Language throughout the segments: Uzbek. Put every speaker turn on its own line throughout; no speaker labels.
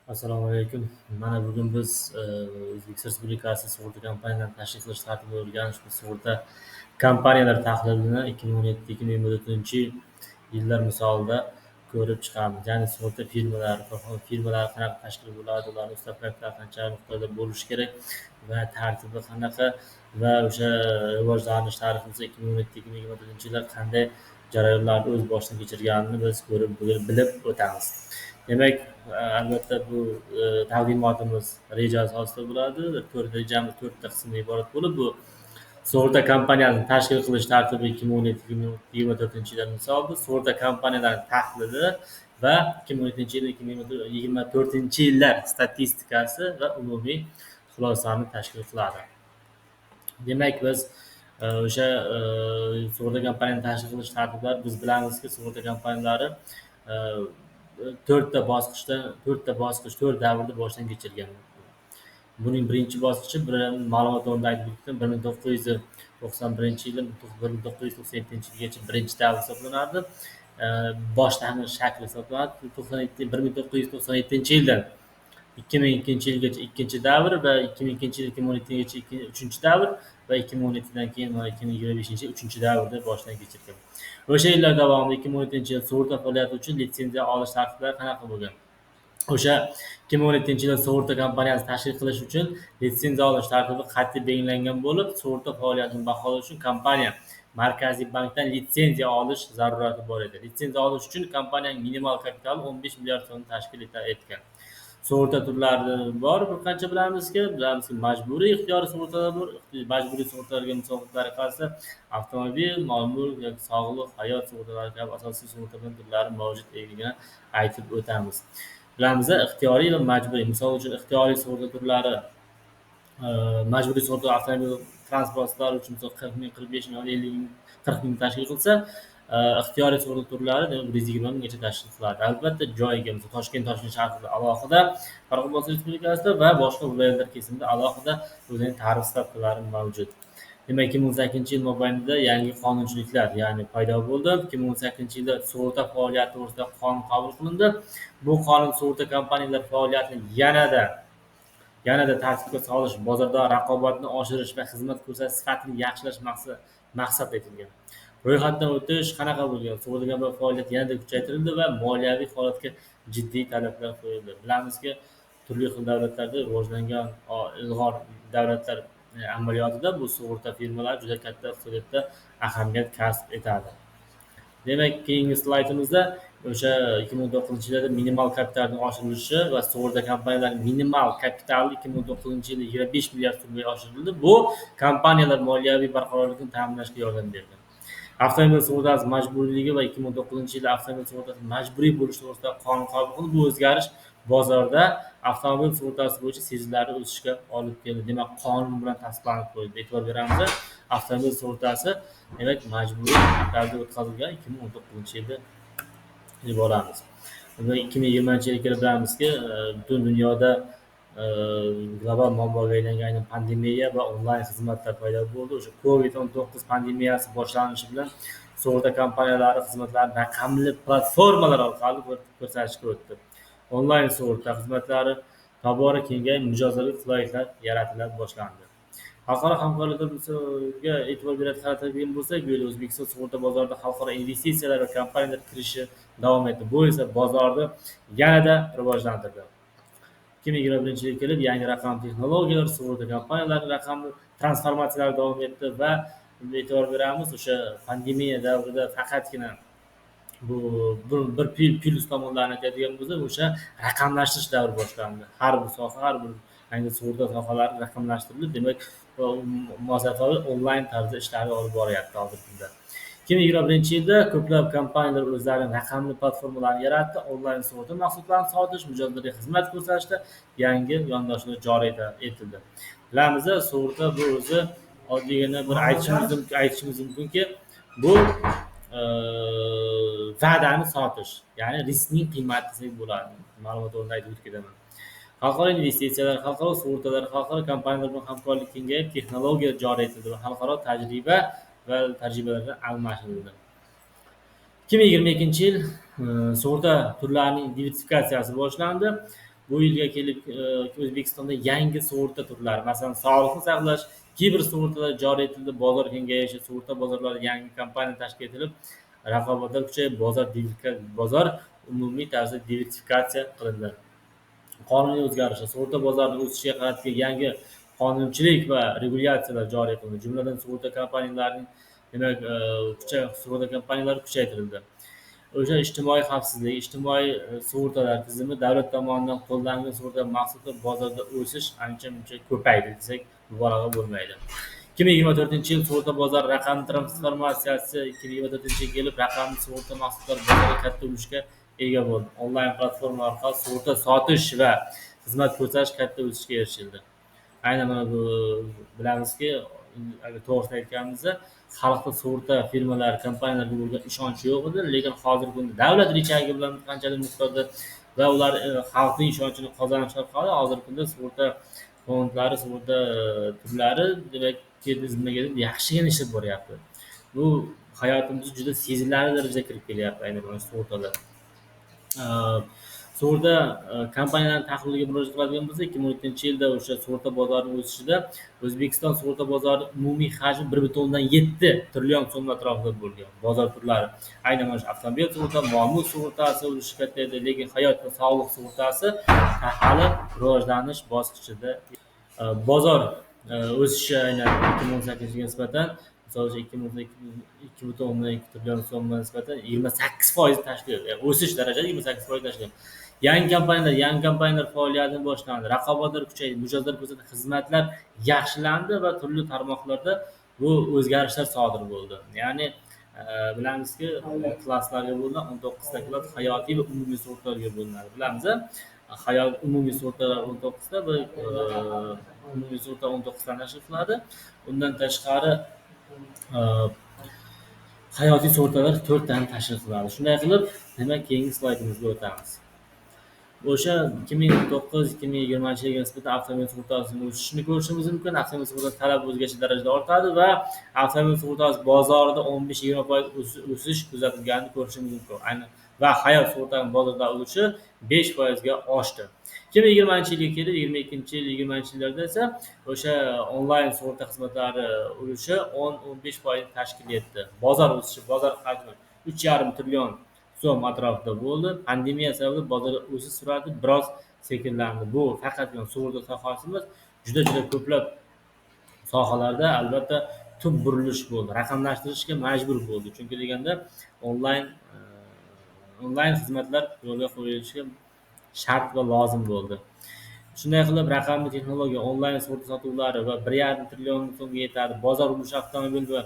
Assalomu alaykum. Mana bugun biz O'zbekiston Respublikasi sug'urta kompaniyalarini tashkil qilish tartibi bo'lgan ushbu sug'urta kompaniyalar tahlilini 2017-2014 yillar misolida ko'rib chiqamiz. Ya'ni sug'urta firmalari, korxona firmalari qanaqa tashkil bo'ladi, ularning ustav proyektlari qancha miqdorda bo'lishi kerak va tartibi qanaqa va o'sha rivojlanish tariximizda 2017-2014-yillar qanday jarayonlarni o'z boshidan kechirganini biz ko'rib bilib o'tamiz. Demak, albatta bu taqdimotimiz reja asosida bo'ladi. Rejamiz 4 ta qismdan iborat bo'lib, bu sug'urta kompaniyasini tashkil qilish tartibi 2017-2024-yillar misolida sug'urta kompaniyalari tahlili va 2017-2024-yillar statistikasi va umumiy xulosani tashkil qiladi. Demak, biz o'sha sug'urta kompaniyani tashkil qilish tartiblari biz bilamizki, sug'urta kompaniyalari e, to'rtta davrda boshdan kechirgan. Buning birinchi bosqichi ma'lumot o'rnida aytib o'tdim, 1991-yildan 1997-yilgacha birinchi davr hisoblanardi. Boshlang'ich shakli hisoblanadi. 1997-yildan 2002-yilgacha ikkinchi davr va 2002-2017-yilgacha uchinchi davr va 2017dan keyin 2025-yil uchinchi davrda boshdan kechirgan. O'sha yillar davomida 2017-yil sug'urta faoliyati uchun litsenziya olish tartiblari qanaqa bo'lgan? O'sha 2017-yilda sug'urta kompaniyasini tashkil qilish uchun litsenziya olish tartibi qat'iy belgilangan bo'lib, sug'urta faoliyatini baholash uchun kompaniya Markaziy bankdan litsenziya olish zarurati bor edi. Litsenziya olish uchun kompaniyaning minimal kapitali 15 milliard so'mni tashkil etgan. Sug'urta turlari bor, bir qancha bilamizki, majburiy ixtiyoriy sug'urtalar bor. Majburiy sug'urtalarga misol tariqasida avtomobil, mol-mulk yoki sog'liq, hayot sug'urtalari kabi asosiy sug'urta turlari mavjud ekanligini aytib o'tamiz. Bilamiz, ixtiyoriy va majburiy. Misol uchun ixtiyoriy sug'urta turlari, majburiy sug'urta avtomobil transportlari uchun 40 ming, 45 ming, 50 ming, 40 ming tashkil qilsa, ixtiyoriy sug'urta turlari 120 minggacha tashkil qiladi. Albatta joyiga, misol Toshkent shahrida alohida, Qoraqalpog'iston Respublikasida va boshqa viloyatlar kesimida alohida o'zining tarif stavkalari mavjud. Demak, 2018-yil mobaynida yangi qonunchiliklar, ya'ni paydo bo'ldi. 2018-yilda sug'urta faoliyati to'g'risida qonun qabul qilindi. Bu qonun sug'urta kompaniyalari faoliyatini yanada tartibga solish, bozorda raqobatni oshirish va xizmat ko'rsatish sifatini yaxshilash maqsad etilgan. Ro'yxatdan o'tish qanaqa bo'lgan? Sug'urta kompaniyalari faoliyati yanada kuchaytirildi va moliyaviy holatga jiddiy talablar qo'yildi. Bilamizki, turli xil davlatlarda rivojlangan ilg'or davlatlar amaliyotida bu sug'urta firmalari juda katta iqtisodiyotda ahamiyat kasb etadi. Demak, keyingi slaydimizda o'sha 2019-yilda minimal kapitalning oshirilishi va sug'urta kompaniyalarining minimal kapitali 2019-yilda 25 milliard so'mga oshirildi. Bu kompaniyalar moliyaviy barqarorlikni ta'minlashga yordam berdi. Avtomobil sug'urtasi majburiyligi va 2009-yilda avtomobil sug'urtasi majburiy bo'lishi to'g'risida qonun qabul qilindi. Bu o'zgarish bozorda avtomobil sug'urtasi bo'yicha sezilarli o'sishga olib keldi. Demak, qonun bilan tasdiqlanib qo'yildi. E'tibor beramiz, avtomobil sug'urtasi demak majburiy tarzda o'tkazilgan 2019-yilda deb olamiz. 2020-yilga kelib bilamizki, butun dunyoda global muammoga aylangan aynan pandemiya va onlayn xizmatlar paydo bo'ldi. O'sha COVID-19 pandemiyasi boshlanishi bilan sug'urta kompaniyalari xizmatlarini raqamli platformalar orqali ko'rsatishga o'tdi. Onlayn sug'urta xizmatlari tobora kengayib, mijozlarga qulayliklar yaratila boshlandi. Xalqaro hamkorliklarga e'tibor qaratadigan bo'lsak, bu yil O'zbekiston sug'urta bozorida xalqaro investitsiyalar va kompaniyalar kirishi davom etdi. Bu esa bozorni yanada rivojlantirdi. 2021-yilga kelib yangi raqamli texnologiyalar, sug'urta kompaniyalari raqamli transformatsiyalari davom etdi va e'tibor beramiz, o'sha pandemiya davrida faqatgina bu bir plus tomonlarini aytadigan bo'lsak, o'sha raqamlashtirish davri boshlandi. Har bir soha, har bir sug'urta sohalari raqamlashtirildi. Demak, masofaviy onlayn tarzda ishlarni olib boryapti hozirgi kunda. 2021-yilda ko'plab kompaniyalar o'zlarining raqamli platformalarini yaratdi. Onlayn sug'urta mahsulotlarini sotish, mijozlarga xizmat ko'rsatishda yangi yondashuvlar joriy etildi. Bilamiz, sug'urta bu o'zi oddiygina bir aytishimiz mumkinki, bu va'dani sotish, ya'ni riskning qiymati desak bo'ladi. Ma'lumot o'rnida aytib o'tganman. Xalqaro investitsiyalar, xalqaro sug'urtalar, xalqaro kompaniyalar bilan hamkorlik kengayib, texnologiya joriy etildi va xalqaro tajriba va tajribalardan almashildi. 2022-yil sug'urta turlarining diversifikatsiyasi boshlandi. bu yilga kelib O'zbekistonda yangi sug'urta turlari, masalan, sog'liqni saqlash, kibr sug'urtalar joriy etildi, bozor kengayishi, sug'urta bozorlari yangi kompaniya tashkil etilib, raqobatlar kuchayib, bozor umumiy tarzda diversifikatsiya qilindi. Qonuniy o'zgarishlar, sug'urta bozorining o'sishiga qaratilgan yangi qonunchilik va regulyatsiyalar joriy qilindi. Jumladan, sug'urta kompaniyalarining sug'urta kompaniyalari kuchaytirildi. O'sha ijtimoiy xavfsizlik, ijtimoiy sug'urtalar tizimi davlat tomonidan qo'llangan sug'urta mahsuloti bozorda o'sish ancha-muncha ko'paydi desak mubolag'a bo'lmaydi. 2024-yil sug'urta bozori raqamli transformatsiyasi 2024-yilga kelib raqamli sug'urta mahsulotlari bozori katta ulushga ega bo'ldi. Onlayn platforma orqali sug'urta sotish va xizmat ko'rsatish katta o'sishga erishildi. Aynan mana bu bilamizki, agar to'g'risini aytganimizda, xalqda sug'urta firmalari, kompaniyalariga bo'lgan ishonchi yo'q edi, lekin hozirgi kunda davlat richagi bilan qanchalik miqdorda va ular xalqning ishonchini qozonish orqali hozirgi kunda sug'urta fondlari, sug'urta turlari demak nimaga yaxshigina ishlab boryapti. Bu hayotimizga juda sezilarli darajada kirib kelyapti aynan mana sug'urtalar. Sug'urta kompaniyalarining tahliliga murojaat qiladigan bo'lsak, 2012-yilda o'sha sug'urta bozorining o'sishida O'zbekiston sug'urta bozori umumiy hajmi 1,7 trillion so'm atrofida bo'lgan. Bozor turlari aynan mana shu avtomobil sug'urta, muomala sug'urtasi ulushi katta edi, lekin hayot va sog'liq sug'urtasi hali rivojlanish bosqichida. Bozor o'sishi aynan 2018-ga nisbatan, misol uchun 2,2 trillion so'mga nisbatan 28% tashkil etdi. O'sish darajasi 28% tashkil etdi. Yangi kompaniyalar faoliyatini boshlandi, raqobatlar kuchaydi, mijozlar ko'rsatgan xizmatlar yaxshilandi va turli tarmoqlarda bu o'zgarishlar sodir bo'ldi. Ya'ni bilamizki, klasslarga bo'linadi, 19 ta klass hayotiy va umumiy sug'urtalarga bo'linadi. Bilamiz, umumiy sug'urtalar 19 ta va umumiy sug'urta 19 dan tashkil qiladi. Undan tashqari hayotiy sug'urtalar 4 dan tashkil qiladi. Shunday qilib, demak, keyingi slaydimizga o'tamiz. O'sha 2019-2020-yilga nisbatan avtomobil sug'urtasining o'sishini ko'rishimiz mumkin. Avtomobil sug'urtasi talab o'zgacha darajada ortadi va avtomobil sug'urtasi bozorida 15-20% o'sish kuzatilganini ko'rishimiz mumkin. Aynan va hayot sug'urtasining bozorda ulushi 5% ga oshdi. 2020-yilga kelib, 22-20-yillarda esa o'sha onlayn sug'urta xizmatlari ulushi 10-15% tashkil etdi. Bozor o'sishi, bozor hajmi 3,5 trillion so'm atrofida bo'ldi. Pandemiya sababli bozor o'sish sur'ati biroz sekinlandi. Bu faqatgina sug'urta sohasi emas, juda ko'plab sohalarda albatta tub burilish bo'ldi. Raqamlashtirishga majbur bo'ldi. Chunki deganda onlayn xizmatlar yo'lga qo'yilishi shart va lozim bo'ldi. Shunday qilib, raqamli texnologiya, onlayn sug'urta sotuvlari va 1,5 trillion so'mga yetadi. Bozor ulushi avtomobil va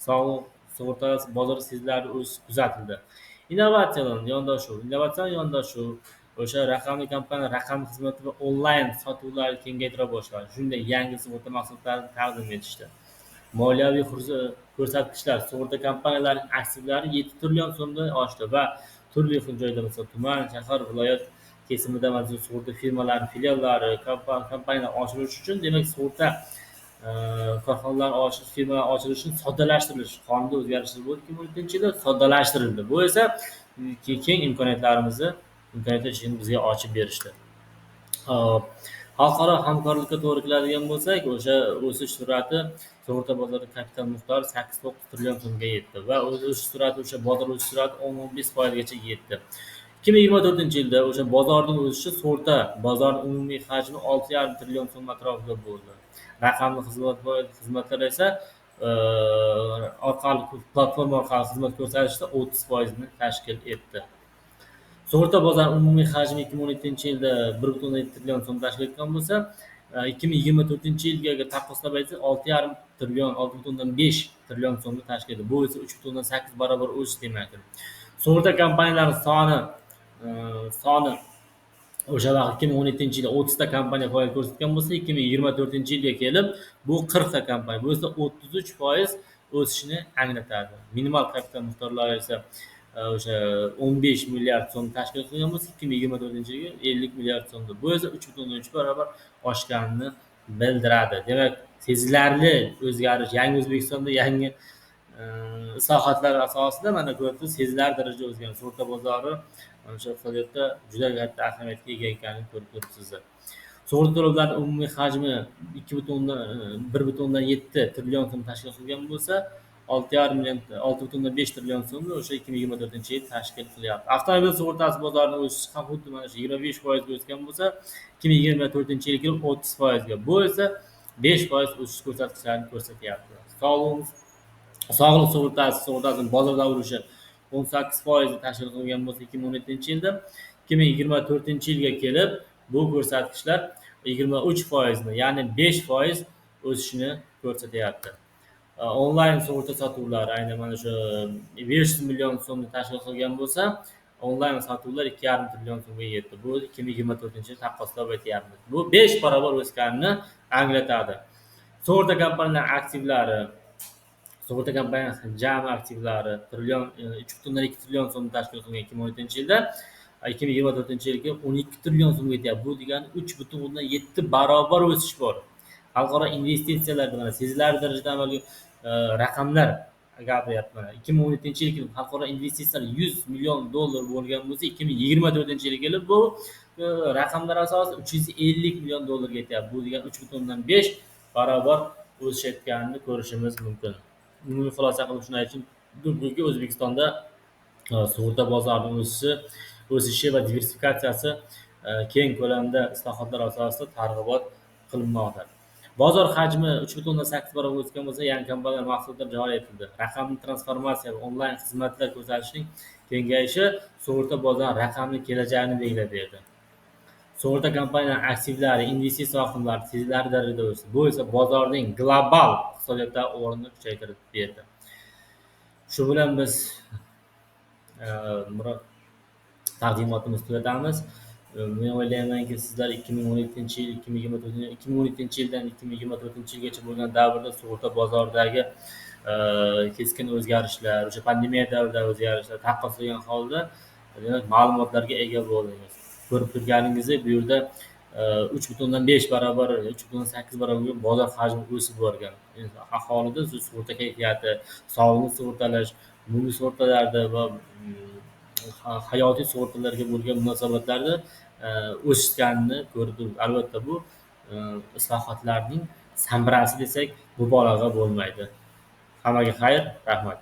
sog'liq sug'urtasi bozori sezilarli o'sish kuzatildi. Innovatsion yondashuv o'sha raqamli kompaniyalar raqamli xizmat va onlayn sotuvlarni kengaytira boshladi. Shunday yangi sug'urta mahsulotlarini taqdim etishdi. Moliyaviy ko'rsatkichlar, sug'urta kompaniyalarining aktivlari 7 trillion so'mdan oshdi va turli xil joyda, masalan, tuman, shahar, viloyat kesimida mavjud sug'urta firmalarining filiallari, kompaniyalar ochilishi uchun, demak, sug'urta korxonalar firmalar ochilishini soddalashtirilish qonunda o'zgarishlar bo'ldi. 2012-yilda soddalashtirildi. Bu esa keng imkoniyatlar ishini bizga ochib berishdi. Xalqaro hamkorlikka to'g'ri keladigan bo'lsak, o'sha o'sish sur'ati sug'urta bozorida kapital miqdori 8-9 trillion so'mga yetdi va o'sish sur'ati o'sha bozor o'sish sur'ati 10-15% gacha yetdi. 2024-yilda o'sha bozorning o'sishi sug'urta bozorining umumiy hajmi 6,5 trillion so'm atrofida bo'ldi. Raqamli xizmatlar esa platforma orqali xizmat ko'rsatishda 30% ni tashkil etdi. Sug'urta bozori umumiy hajmi 2017-yilda 1,7 trillion so'm tashkil etgan bo'lsa, 2024-yilga taqqoslab aytsak 6,5 trillion, 6,5 trillion so'mni tashkil etdi. Bu esa 3,8 barobar o'sish demakdir. Sug'urta kompaniyalarining soni o'sha vaqt 2017-yilda 30 ta kompaniya faoliyat ko'rsatgan bo'lsa, 2024-yilga kelib bu 40 ta kompaniya. Bu esa 33% o'sishini anglatadi. Minimal kapital miqdorlari esa o'sha 15 milliard so'm tashkil qilgan bo'lsa, 2024-yilga 50 milliard so'mdir. Bu esa 3,3 barobar oshganini bildiradi. Demak, sezilarli o'zgarish, yangi O'zbekistonda yangi islohotlar asosida mana ko'ryapsiz, sezilarli darajada o'zgargan sug'urta bozori mana shu iqtisodiyotda juda katta ahamiyatga ega ekanini ko'rib turibsizlar. Sug'urta to'lovlarining umumiy hajmi 1,7 trillion so'm tashkil qilgan bo'lsa, 6,5 trillion so'mni o'sha 2024-yil tashkil qilyapti. Avtomobil sug'urtasi bozorining o'sishi ham xuddi mana shu 25% o'sgan bo'lsa, 2024-yilga 30%. Bu esa 5% o'sish ko'rsatkichlarini ko'rsatyapti. Sog'liq sug'urtasining bozorda urishi 18% tashkil qilgan bo'lsa 2017-yilda, 2024-yilga kelib bu ko'rsatkichlar 23%, ya'ni 5% o'sishini ko'rsatyapti. Onlayn sug'urta sotuvlari aynan mana shu 500 million so'mni tashkil qilgan bo'lsa, onlayn sotuvlar 2,5 trillion so'mga yetdi. Bu 2024-yil taqqoslab aytyapmiz. Bu 5 barobar o'sganini anglatadi. Sug'urta kompaniyalarining aktivlari, sug'urta kompaniyasi jami aktivlari 3,2 trillion so'mni tashkil qilgan 2017-yilda, 2024-yilga 12 trillion so'mga yetyapti. Bu degani 3,7 barobar o'sish bor. Xalqaro investitsiyalarda mana sezilarli darajada amalga raqamlar gapiryapman. 2017-yilga xalqaro investitsiyalar 100 million dollar bo'lgan bo'lsa, 2024-yilga kelib bu raqamlar asosida 350 million dollarga yetyapti. Bu degani 3,5 barobar o'sishayotganini ko'rishimiz mumkin. Umumiy xulosa qilib shuni aytishim, bugungi O'zbekistonda sug'urta bozorining o'sishi va diversifikatsiyasi keng ko'lamda islohotlar asosida targ'ibot qilinmoqda. Bozor hajmi 3,8 barobar o'sgan bo'lsa, yangi kompaniyalar mahsulotlar joriy etildi. Raqamli transformatsiya va onlayn xizmatlar ko'rsatishning kengayishi sug'urta bozori raqamli kelajagini belgilab berdi. Sug'urta kompaniyalarining aktivlari, investitsiya oqimlari sezilarli darajada o'sdi. Bu esa bozorning global iqtisodiyotdagi o'rnini kuchaytirib berdi. Shu bilan biz taqdimotimizni tugatamiz. Men o'ylaymanki, sizlar 2017-yil, 2017-yildan 2024-yilgacha bo'lgan davrda sug'urta bozoridagi keskin o'zgarishlar, o'sha pandemiya davridagi o'zgarishlar taqqoslagan holda demak ma'lumotlarga ega bo'ldingiz. Ko'rib turganingizdek, bu yerda 3,5 barobar, 3,8 barobar bozor hajmi o'sib borgan. Aholida sug'urta kayfiyati, sog'liqni sug'urtalash, umumiy sug'urtalarda va hayotiy sug'urtalarga bo'lgan munosabatlarda o'sishganini ko'rib turibmiz. Albatta bu islohotlarning samarasi desak mubolag'a bo'lmaydi. Hammaga xayr, rahmat.